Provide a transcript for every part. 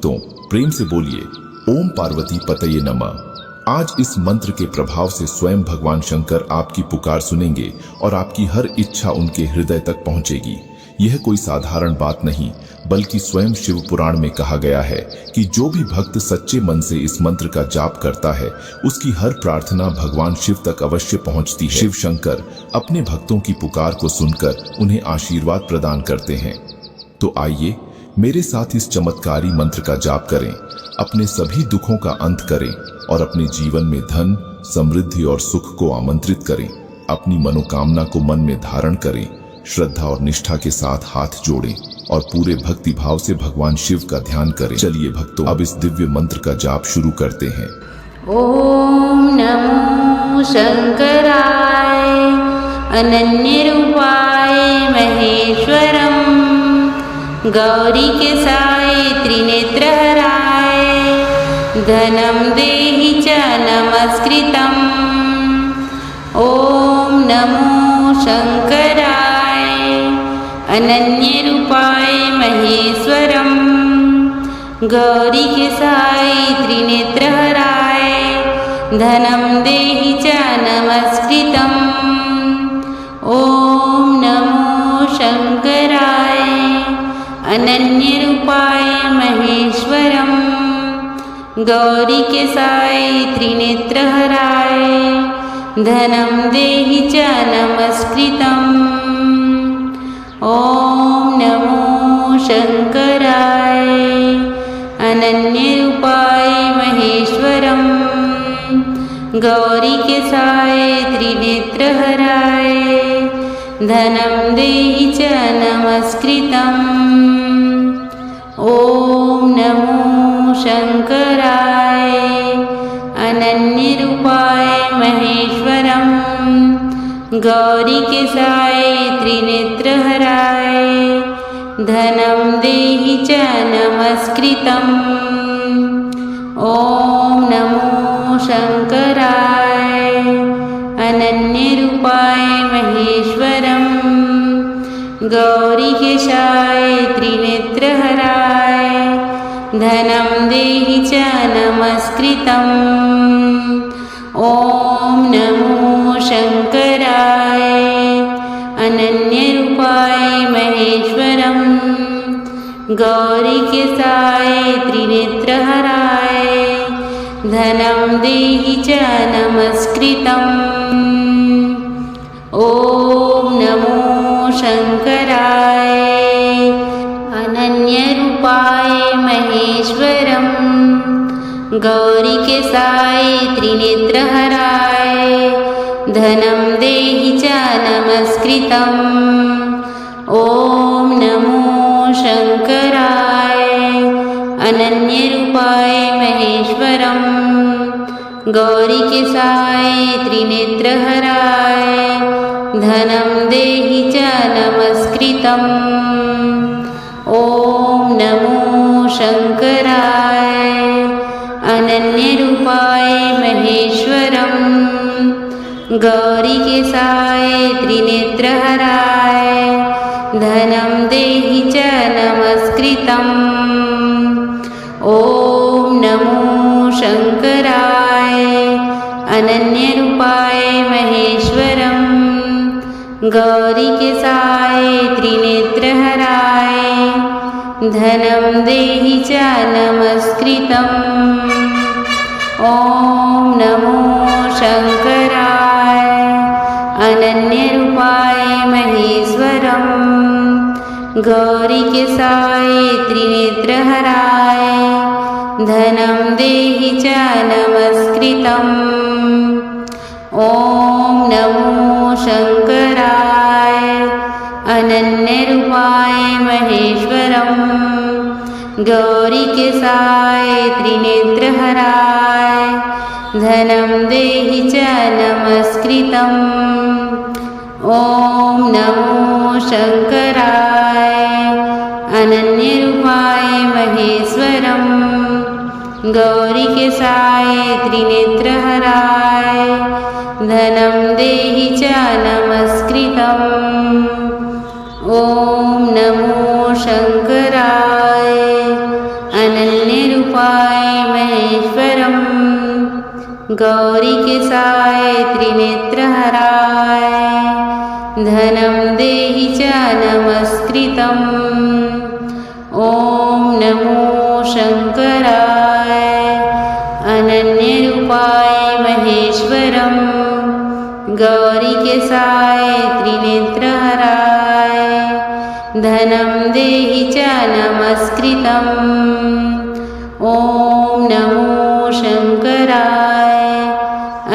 भक्तों, प्रेम से बोलिए ओम पार्वती पतये नमः। आज इस मंत्र के प्रभाव से स्वयं भगवान शंकर आपकी पुकार सुनेंगे और आपकी हर इच्छा उनके हृदय तक पहुंचेगी। यह कोई साधारण बात नहीं, बल्कि स्वयं शिव पुराण में कहा गया है कि जो भी भक्त सच्चे मन से इस मंत्र का जाप करता है, उसकी हर प्रार्थना भगवान शिव तक अवश्य पहुंचती है। शिव शंकर अपने भक्तों की पुकार को सुनकर उन्हें आशीर्वाद प्रदान करते हैं। तो आइए मेरे साथ इस चमत्कारी मंत्र का जाप करें, अपने सभी दुखों का अंत करें और अपने जीवन में धन, समृद्धि और सुख को आमंत्रित करें। अपनी मनोकामना को मन में धारण करें, श्रद्धा और निष्ठा के साथ हाथ जोड़ें और पूरे भक्ति भाव से भगवान शिव का ध्यान करें। चलिए भक्तों, अब इस दिव्य मंत्र का जाप शुरू करते हैं। ओम नमो शंकराय अनन्य रूपाय महेश्वरम गौरी के साय त्रिनेत्रहराय धनम देहि च नमस्कृतम्। ओम नमो शंकराय अनन्य रूपाय महेश्वरम गौरी के साय त्रिनेत्रहराय धनम देहि च नमस्कृतम्। ओम नमो शंकराय अनन्य रूपाय महेश्वरम गौरी के साय त्रिनेत्रहराय धनम देहि च नमस्कृतम्। ओम नमो शंकराय अनन्य रूपाय महेश्वरम गौरी के साय त्रिनेत्रहराय धनम देहि च नमस्कृतम्। ओम नमो शंकराय अनन्य रूपाय महेश्वरम गौरी के साय त्रिनेत्रहराय धनम देहि च नमस्कृतम्। ओम नमो शंकराय अनन्य रूपाय महेश्वरम गौरी के साय त्रिनेत्रहराय धनम देहि च नमस्कृतम्। ओम नमो शंकराय अनन्य रूपाय महेश्वरम गौरी के साय त्रिनेत्रहराय धनम देहि च नमस्कृतम्। ओम नमो शंकराय अनन्य रूपाय महेश्वरम गौरी के साय त्रिनेत्रहराय धनम देहि च नमस्कृतम्। ओम नमो शंकराय अनन्य रूपाय महेश्वरम गौरी के साय त्रिनेत्रहराय धनम देहि च नमस्कृतम्। ओम नमो शंकराय अनन्य रूपाय महेश्वरम गौरी के साय त्रिनेत्रहराय धनम देहि च नमस्कृतम्। ओम नमो शंकराय अनन्य रूपाय महेश्वरम गौरी के साय त्रिनेत्रहराय धनम देहि च नमस्कृतम्। ओम नमो शंकराय अनन्य रूपाय महेश्वरम गौरी के साय त्रिनेत्रहराय धनम देहि च नमस्कृतम्। ओम नमो शंकराय अनन्य रूपाय महेश्वरम गौरी के साय त्रिनेत्रहराय धनम देहि च नमस्कृतम्। ओम नमो शंकराय अनन्य रूपाय महेश्वरम गौरी के साय त्रिनेत्रहराय धनम देहि च नमस्कृतम्। ओम नमो शंकराय अनन्य अनन्यरूपाय महेश्वरं गौरीकेशाय त्रिनेत्रहराय धनं देहि च नमस्कृतम् ॐ नमो शङ्कराय अनन्यरूपाय महेश्वरं गौरीकेशाय त्रिनेत्रहराय धनं देहि च नमस्कृतम् ॐ नमो शङ्कराय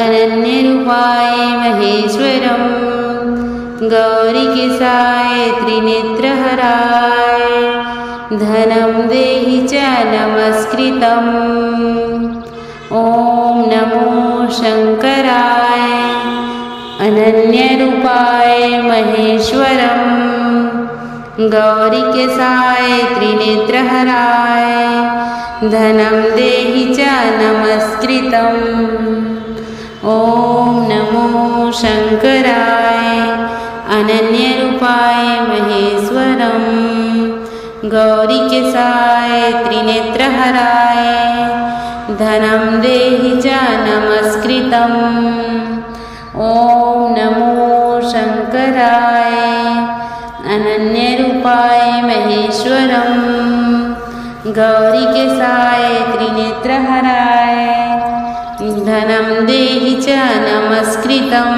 अनन्यरूपाय महेश्वरं गौरीकेशाय त्रिनेत्रहराय धनं देहि च नमस्कृतम् ॐ नमो शङ्कराय अनन्यरूपाय महेश्वरं गौरीकेशाय त्रिनेत्रहराय धनं देहि च नमस्कृतम् ॐ नमो शङ्कराय अनन्यरूपाय महेश्वरं गौरीकेशाय त्रिनेत्रहराय धनं देहि च नमस्कृतम् ॐ नमो शङ्कराय अनन्यरूपाय महेश्वरं गौरीकेशाय त्रिनेत्रहराय धनं देहि च नमस्कृतम्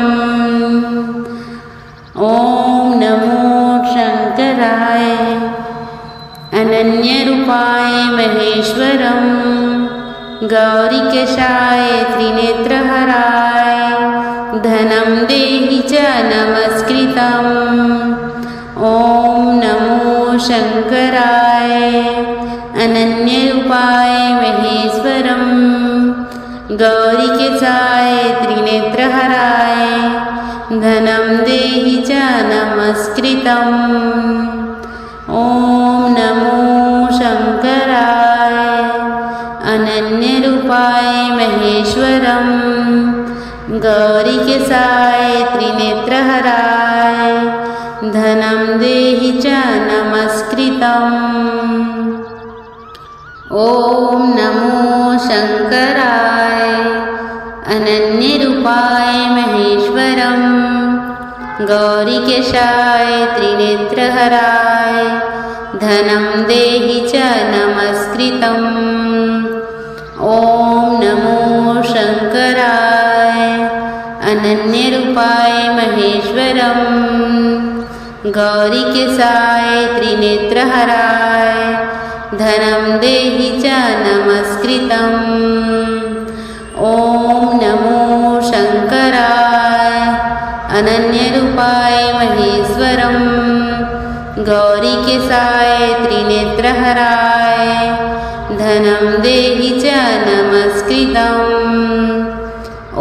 ॐ नमो शङ्कराय अनन्यरूपाय महेश्वरं गौरीकेशाय त्रिनेत्रहराय धनं देहि च नमस्कृतम् ॐ नमो शङ्कराय अनन्यरूपाय महेश्वरं गौरीकेशाय त्रिनेत्रहराय धनं देहि च नमस्कृतम् ॐ नमो शङ्कराय अनन्यरूपाय महेश्वरं गौरीकेशाय त्रिनेत्रहराय धनं देहि च नमस्कृतम् ॐ नमो शङ्कराय अनन्यरूपाय महेश्वरं गौरीकेशाय त्रिनेत्रहराय धनं देहि च नमस्कृतम् ॐ नमो शङ्कराय अनन्यरूपाय महेश्वरं गौरीकेशाय त्रिनेत्रहराय धनं देहि च नमस्कृतम् ॐ नमो शङ्कराय अनन्यरूपाय महेश्वरं गौरीकेशाय त्रिनेत्रहराय धनं देहि च नमस्कृतम्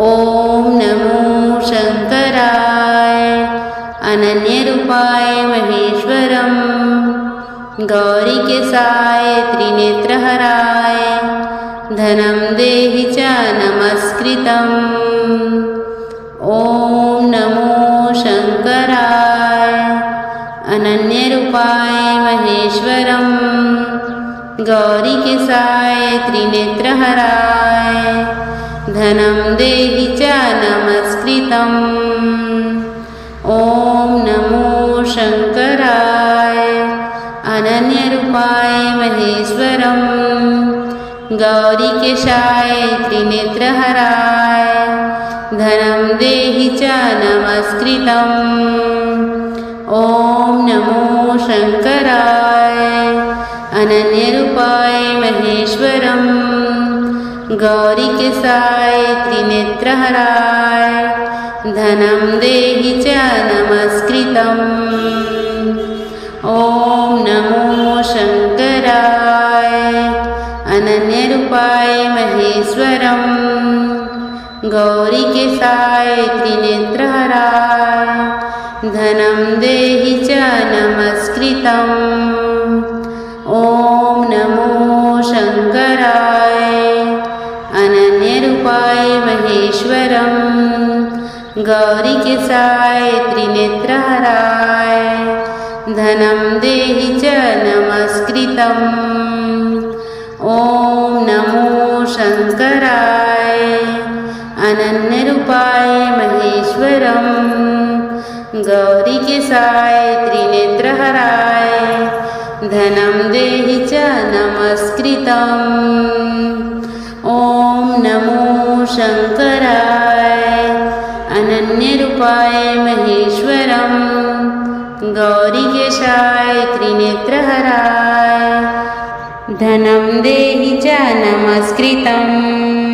ॐ नमो शङ्कराय अनन्यरूपाय महेश्वरं गौरीकेशाय त्रिनेत्रहराय धनं देहि च नमस्कृतम् ॐ नमो शङ्कराय अनन्यरूपाय महेश्वरं गौरीकेशाय त्रिनेत्रहराय धनं देहि च नमस्कृतम् ॐ नमो शङ्कराय अनन्यरूपाय महेश्वरं गौरीकेशाय त्रिनेत्रहराय धनं देहि च नमस्कृतम् ॐ नमो शङ्कराय अनन्यरूपाय महेश्वरं गौरीकेशाय त्रिनेत्रहराय धनं देहि च नमस्कृतम् ॐ नमो शङ्कराय अनन्यरूपाय महेश्वरं गौरीकेशाय त्रिनेत्रहराय धनं देहि च नमस्कृतम् ॐ नमो शङ्कराय अनन्यरूपाय महेश्वरं गौरीकेशाय त्रिनेत्रहराय धनं देहि च नमस्कृतम् ॐ शङ्कराय अनन्यरूपाय महेश्वरं गौरीकेशाय त्रिनेत्रहराय धनं देहि च नमस्कृतम् ॐ नमो शङ्कराय अनन्यरूपाय महेश्वरं गौरीकेशाय त्रिनेत्रहराय धनं देहि च नमस्कृतम्